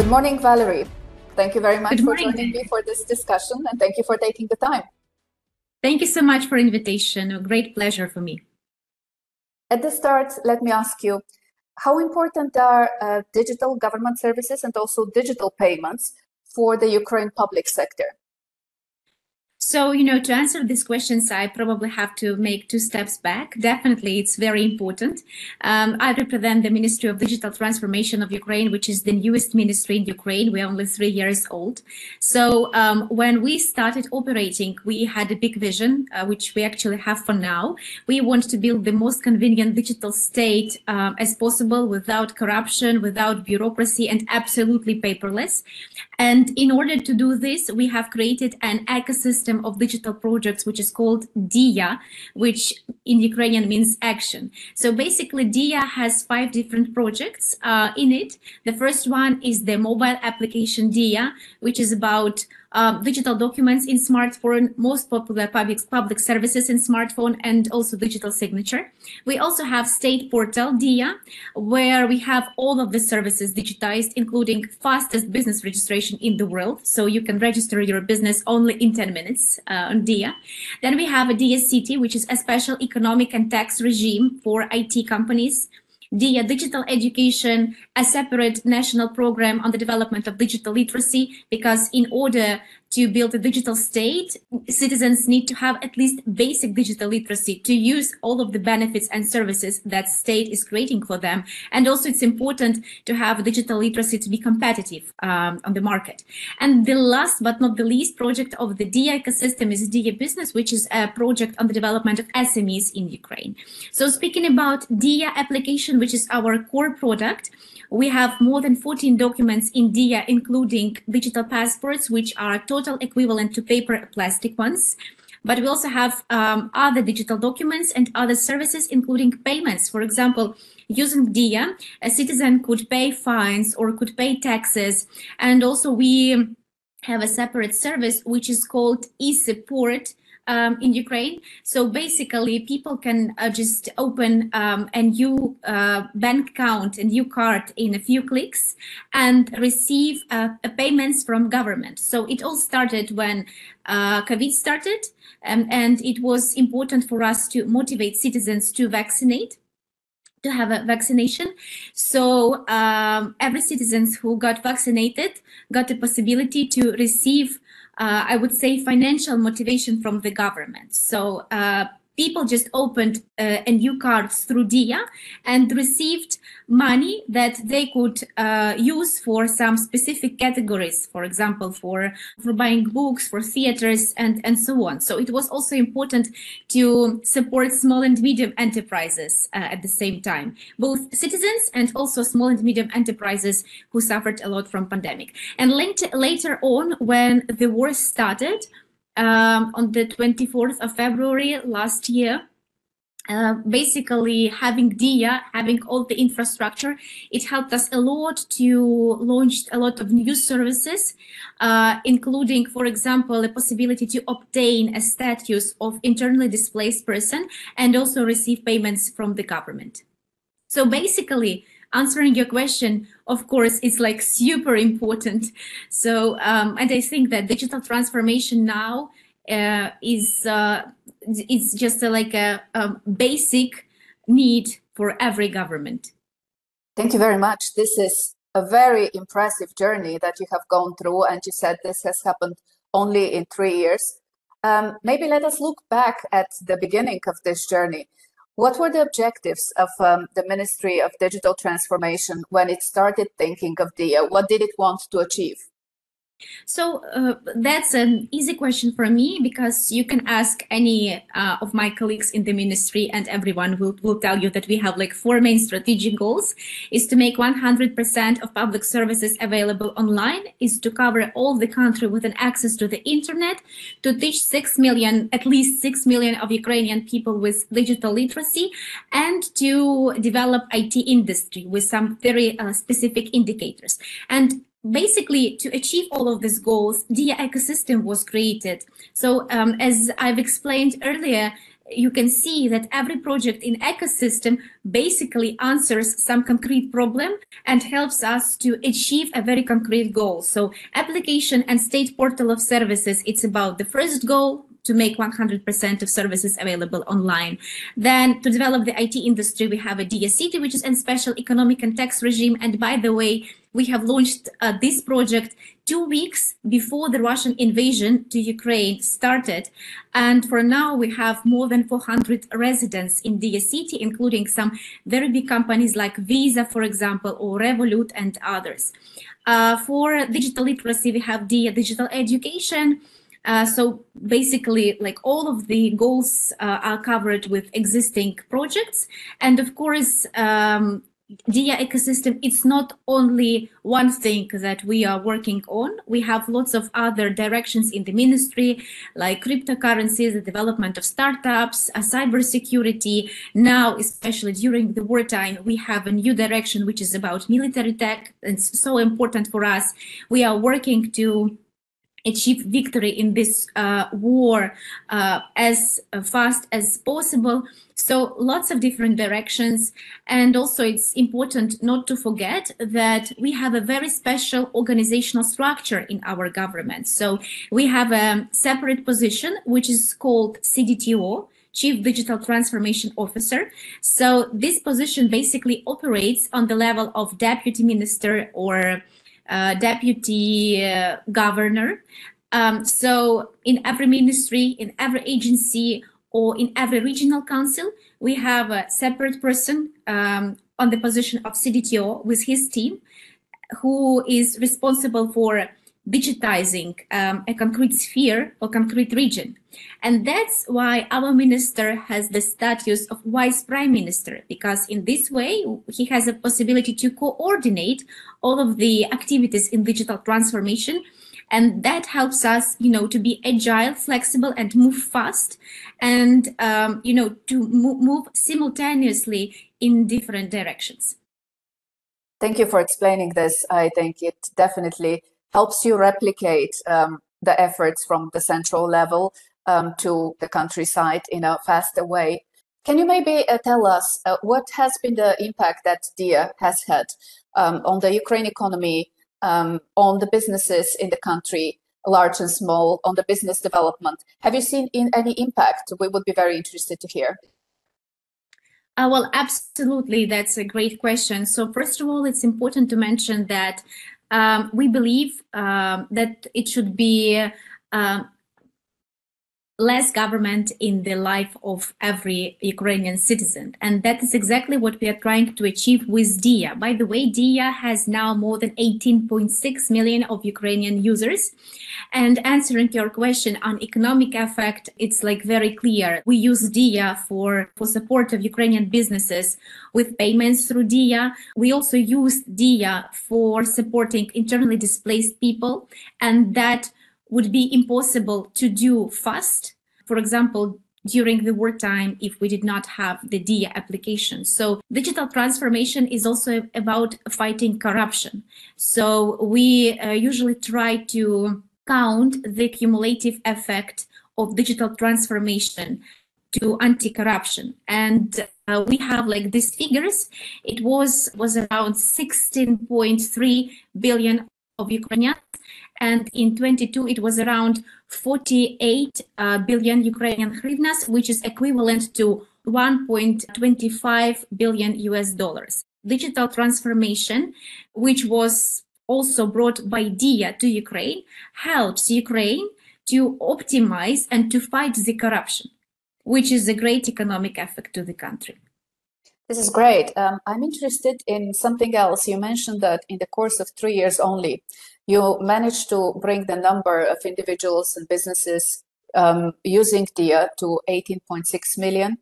Good morning, Valerie. Thank you very much Good for morning, joining me for this discussion, and thank you for taking the time. Thank you so much for the invitation. A great pleasure for me. At the start, let me ask you, how important are digital government services and also digital payments for the Ukraine public sector? So, to answer these questions, I probably have to make two steps back. Definitely, it's very important. I represent the Ministry of Digital Transformation of Ukraine, which is the newest ministry in Ukraine. We're only 3 years old. So when we started operating, we had a big vision, which we actually have for now. We want to build the most convenient digital state as possible, without corruption, without bureaucracy, and absolutely paperless. And in order to do this, we have created an ecosystem of digital projects, which is called DIA, which in Ukrainian means action. So basically, DIA has 5 different projects in it. The first one is the mobile application DIA, which is about digital documents in smartphone, most popular public services in smartphone, and also digital signature. We also have state portal DIA, where we have all of the services digitized, including fastest business registration in the world. So you can register your business only in 10 minutes on DIA. Then we have a DIA City, which is a special economic and tax regime for IT companies. DIA Digital Education, a separate national program on the development of digital literacy, because in order to build a digital state, citizens need to have at least basic digital literacy to use all of the benefits and services that state is creating for them. And also it's important to have digital literacy to be competitive on the market. And the last but not the least project of the DIA ecosystem is DIA Business, which is a project on the development of SMEs in Ukraine. So speaking about DIA application, which is our core product, we have more than 14 documents in DIA, including digital passports, which are total equivalent to paper plastic ones. But we also have other digital documents and other services, including payments. For example, using DIA, a citizen could pay fines or could pay taxes. And also we have a separate service, which is called e-support in Ukraine. So basically, people can just open a new bank account, a new card in a few clicks and receive payments from government. So it all started when COVID started, and it was important for us to motivate citizens to vaccinate, to have a vaccination. So every citizen who got vaccinated got the possibility to receive I would say financial motivation from the government. So people just opened a new card through DIA and received money that they could use for some specific categories, for example, for buying books, for theaters, and so on. So it was also important to support small and medium enterprises at the same time, both citizens and also small and medium enterprises who suffered a lot from pandemic. And later on, when the war started, on the 24th of February last year, basically having DIA, having all the infrastructure, it helped us a lot to launch a lot of new services, including, for example, the possibility to obtain a status of internally displaced person and also receive payments from the government. So basically, answering your question, of course, it's like super important. So, and I think that digital transformation now is just like a basic need for every government. Thank you very much. This is a very impressive journey that you have gone through, and you said this has happened only in 3 years. Maybe let us look back at the beginning of this journey. What were the objectives of the Ministry of Digital Transformation when it started thinking of DIA? What did it want to achieve? So that's an easy question for me, because you can ask any of my colleagues in the ministry, and everyone will tell you that we have like 4 main strategic goals: is to make 100% of public services available online, is to cover all the country with an access to the internet, to teach 6 million, at least 6 million of Ukrainian people with digital literacy, and to develop IT industry with some very specific indicators. And basically, to achieve all of these goals, DIA ecosystem was created. So as I've explained earlier, you can see that every project in ecosystem basically answers some concrete problem and helps us to achieve a very concrete goal. So application and state portal of services, it's about the first goal, to make 100% of services available online. Then to develop the IT industry, we have a DIA City, which is a special economic and tax regime. And by the way, we have launched this project 2 weeks before the Russian invasion to Ukraine started. And for now, we have more than 400 residents in DIA City, including some very big companies like Visa, for example, or Revolut and others. For digital literacy, we have DIA Digital Education. So basically, like all of the goals are covered with existing projects. And of course, DIA ecosystem, it's not only one thing that we are working on. We have lots of other directions in the ministry, like cryptocurrencies, the development of startups, cybersecurity. Now, especially during the wartime, we have a new direction, which is about military tech. It's so important for us. We are working to achieve victory in this war as fast as possible. So lots of different directions. And also it's important not to forget that we have a very special organizational structure in our government. So we have a separate position, which is called CDTO, Chief Digital Transformation Officer. So this position basically operates on the level of deputy minister or deputy governor. So in every ministry, in every agency, or in every regional council, we have a separate person on the position of CDTO with his team, who is responsible for digitizing a concrete sphere or concrete region. And that's why our minister has the status of Vice Prime Minister, because in this way, he has a possibility to coordinate all of the activities in digital transformation. And that helps us, to be agile, flexible, and move fast, and, to move simultaneously in different directions. Thank you for explaining this. I think it definitely helps you replicate the efforts from the central level to the countryside in a faster way. Can you maybe tell us what has been the impact that DIA has had on the Ukraine economy, on the businesses in the country, large and small, on the business development? Have you seen any impact? We would be very interested to hear. Well, absolutely. That's a great question. So first of all, it's important to mention that we believe that it should be less government in the life of every Ukrainian citizen. And that is exactly what we are trying to achieve with DIA. By the way, DIA has now more than 18.6 million of Ukrainian users. And answering your question on economic effect, it's like very clear. We use DIA for support of Ukrainian businesses with payments through DIA. We also use DIA for supporting internally displaced people, and that would be impossible to do fast. For example, during the wartime, if we did not have the DIA application. So digital transformation is also about fighting corruption. So we usually try to count the cumulative effect of digital transformation to anti-corruption. And we have like these figures. It was around 16.3 billion of Ukrainians. And in 22, it was around 48 billion Ukrainian hryvnias, which is equivalent to 1.25 billion US dollars. Digital transformation, which was also brought by DIA to Ukraine, helps Ukraine to optimize and to fight the corruption, which is a great economic effect to the country. This is great. I'm interested in something else. You mentioned that in the course of 3 years only, you managed to bring the number of individuals and businesses using DIA to 18.6 million,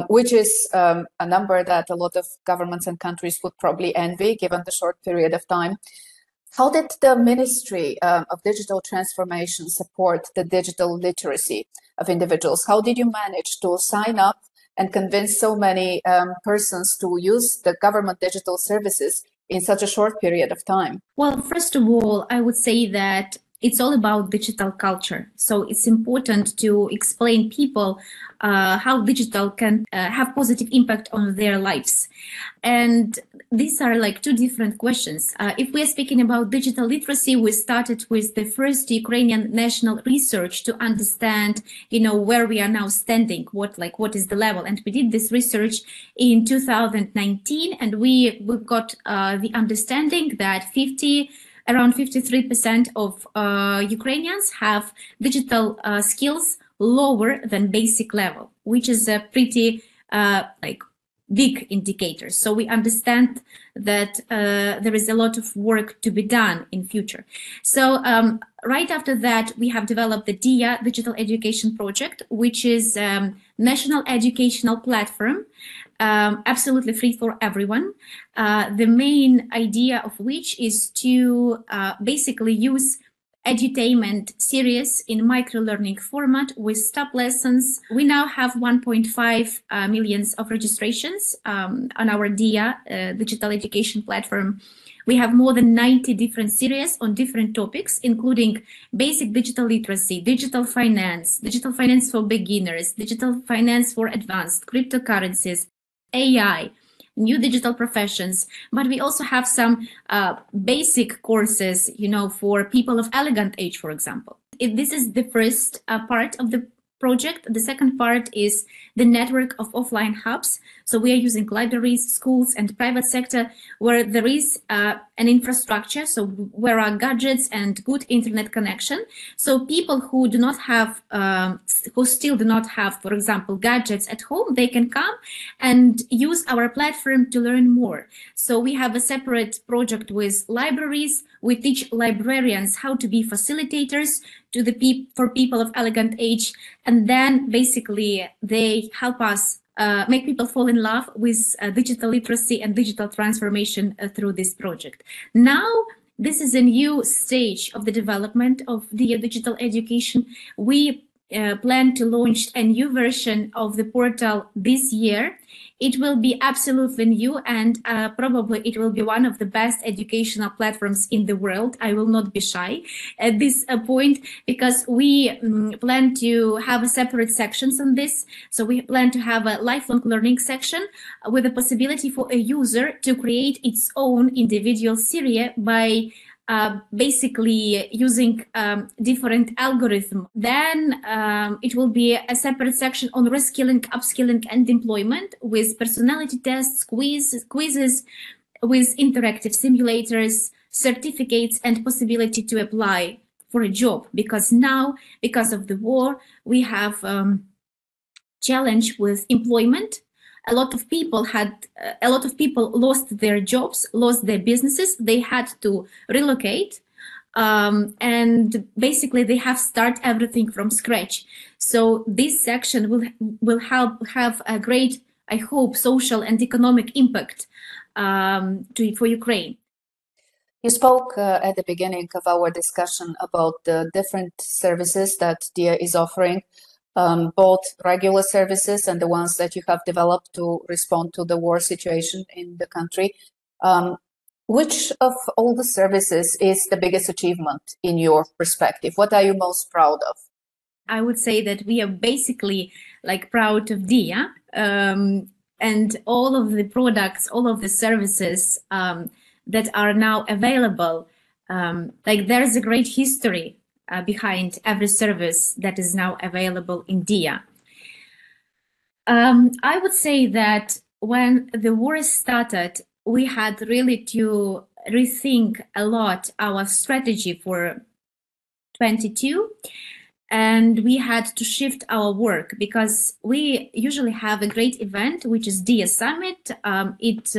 which is a number that a lot of governments and countries would probably envy given the short period of time. How did the Ministry of Digital Transformation support the digital literacy of individuals? How did you manage to sign up and convince so many persons to use the government digital services in such a short period of time? Well, first of all, I would say that it's all about digital culture. So it's important to explain people how digital can have positive impact on their lives. And these are like two different questions. If we are speaking about digital literacy, we started with the first Ukrainian national research to understand, where we are now standing, what is the level. And we did this research in 2019, and we've got the understanding that around 53% of Ukrainians have digital skills lower than basic level, which is a pretty big indicator. So we understand that there is a lot of work to be done in future. So right after that, we have developed the DIA Digital Education Project, which is national educational platform, absolutely free for everyone. The main idea of which is to basically use edutainment series in micro-learning format with stop lessons. We now have 1.5 million of registrations on our DIA digital education platform. We have more than 90 different series on different topics, including basic digital literacy, digital finance for beginners, digital finance for advanced, cryptocurrencies, AI, new digital professions, but we also have some basic courses, for people of elegant age, for example. This is the first part of the project. The second part is the network of offline hubs. So we are using libraries, schools, and private sector where there is an infrastructure, so where are gadgets and good internet connection. So people who do not have, who still do not have, for example, gadgets at home, they can come and use our platform to learn more. So we have a separate project with libraries. We teach librarians how to be facilitators for people of elegant age, and then basically they help us make people fall in love with digital literacy and digital transformation through this project. Now, this is a new stage of the development of the digital education. We plan to launch a new version of the portal this year. It will be absolutely new, and probably it will be one of the best educational platforms in the world. I will not be shy at this point, because we plan to have separate sections on this. So we plan to have a lifelong learning section with a possibility for a user to create its own individual series by basically using different algorithms. Then it will be a separate section on reskilling, upskilling, and employment with personality tests, quizzes, with interactive simulators, certificates, and possibility to apply for a job. Because now, because of the war, we have challenge with employment. A lot of people lost their jobs, lost their businesses. They had to relocate, and basically they have start everything from scratch. So this section will help have a great, I hope, social and economic impact for Ukraine. You spoke at the beginning of our discussion about the different services that DIA is offering. Both regular services and the ones that you have developed to respond to the war situation in the country. Which of all the services is the biggest achievement in your perspective? What are you most proud of? I would say that we are basically proud of DIA and all of the products, all of the services that are now available. There's a great history behind every service that is now available in DIA. I would say that when the war started, we had really to rethink a lot our strategy for 22, and we had to shift our work, because we usually have a great event, which is DIA Summit. It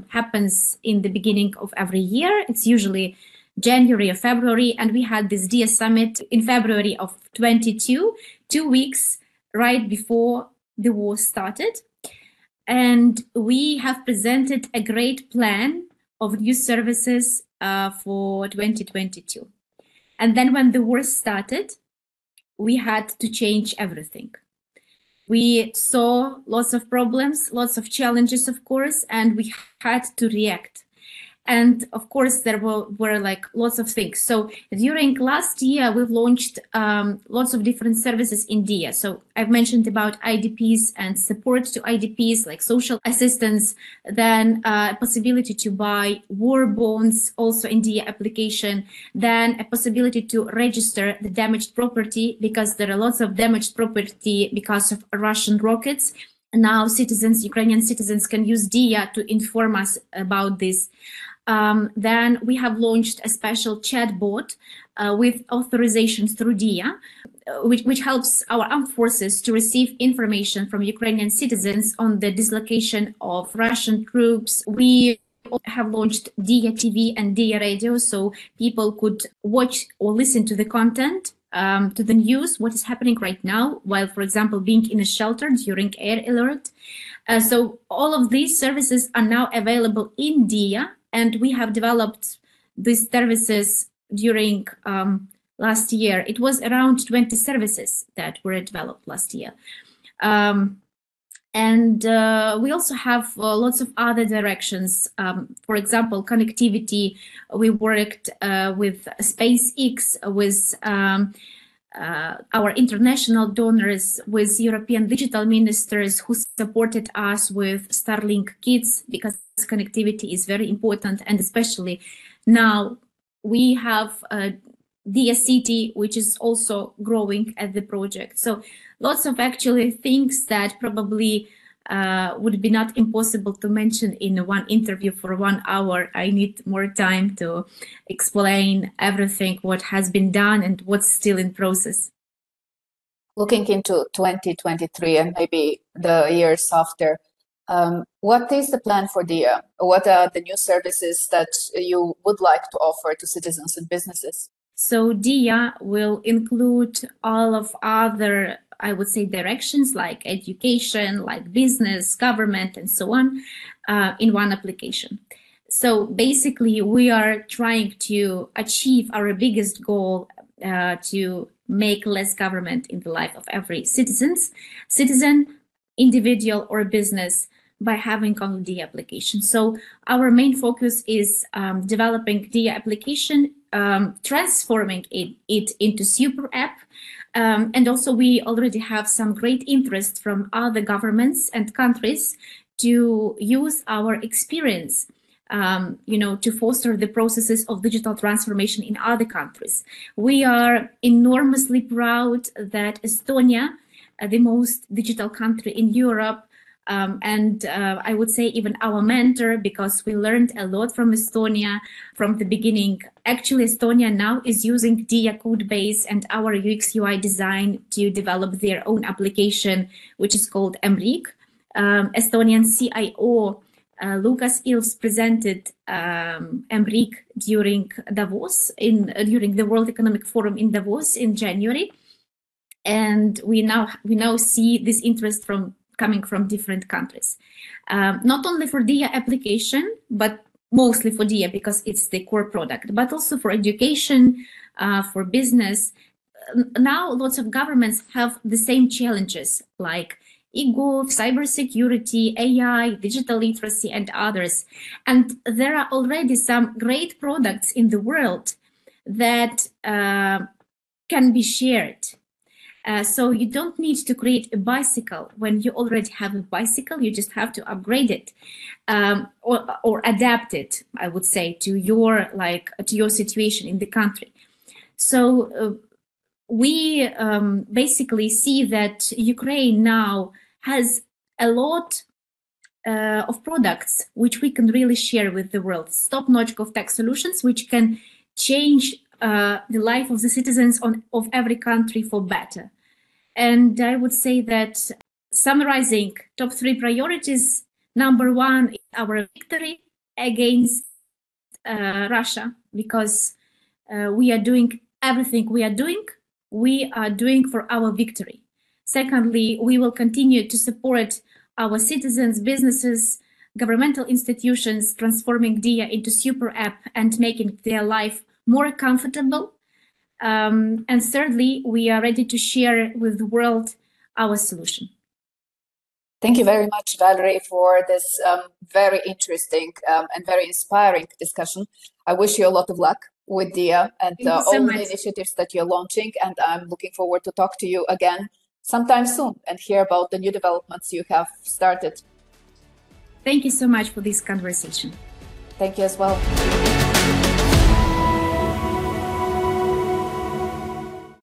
happens in the beginning of every year. It's usually January or February, and we had this DIA Summit in February of 22, 2 weeks right before the war started. And we have presented a great plan of new services for 2022. And then when the war started, we had to change everything. We saw lots of problems, lots of challenges, of course, and we had to react. And of course, there were like lots of things. So during last year, we've launched lots of different services in DIA. So I've mentioned about IDPs and support to IDPs, like social assistance, then a possibility to buy war bonds also in DIA application, then a possibility to register the damaged property, because there are lots of damaged property because of Russian rockets. Now citizens, Ukrainian citizens, can use DIA to inform us about this. Then we have launched a special chat bot with authorizations through DIA, which helps our armed forces to receive information from Ukrainian citizens on the dislocation of Russian troops. We have launched DIA TV and DIA radio, so people could watch or listen to the content, to the news, what is happening right now, while, for example, being in a shelter during air alert. So all of these services are now available in DIA, and we have developed these services during last year. It was around 20 services that were developed last year. And we also have lots of other directions. For example, connectivity. We worked with SpaceX, with our international donors, with European digital ministers who supported us with Starlink kits, because connectivity is very important. And especially now we have DIA City, which is also growing at the project. So lots of actually things that probably would be not impossible to mention in one interview for 1 hour. I need more time to explain everything, what has been done and what's still in process. Looking into 2023 and maybe the years after, what is the plan for DIA? What are the new services that you would like to offer to citizens and businesses? So DIA will include all of other, I would say, directions like education, like business, government, and so on, in one application. So basically, we are trying to achieve our biggest goal, to make less government in the life of every citizen, individual, or business, by having only DIA application. So our main focus is developing DIA application, transforming it into super app. And also we already have some great interest from other governments and countries to use our experience, to foster the processes of digital transformation in other countries. We are enormously proud that Estonia, the most digital country in Europe, and I would say even our mentor, because we learned a lot from Estonia from the beginning. Actually, Estonia now is using DIA code base and our UX UI design to develop their own application, which is called MRIC. Estonian CIO Lukas Ilves presented MRIC during Davos, during the World Economic Forum in Davos in January, and we now see this interest coming from different countries, not only for DIA application, but mostly for DIA because it's the core product, but also for education, for business. Now lots of governments have the same challenges like e-gov, cybersecurity, AI, digital literacy, and others. And there are already some great products in the world that can be shared. So you don't need to create a bicycle when you already have a bicycle. You just have to upgrade it, or adapt it, I would say, to your situation in the country. So we basically see that Ukraine now has a lot of products which we can really share with the world. Top-notch GovTech solutions which can change the life of the citizens of every country for better. And I would say that, summarizing top 3 priorities, number 1 is our victory against Russia, because we are doing everything we are doing for our victory. Secondly, we will continue to support our citizens, businesses, governmental institutions, transforming DIA into super app and making their life more comfortable. And thirdly, we are ready to share with the world our solution. Thank you very much, Valerie, for this very interesting and very inspiring discussion. I wish you a lot of luck with DIA and all the initiatives that you're launching, and I'm looking forward to talk to you again sometime soon and hear about the new developments you have started. Thank you so much for this conversation. Thank you as well.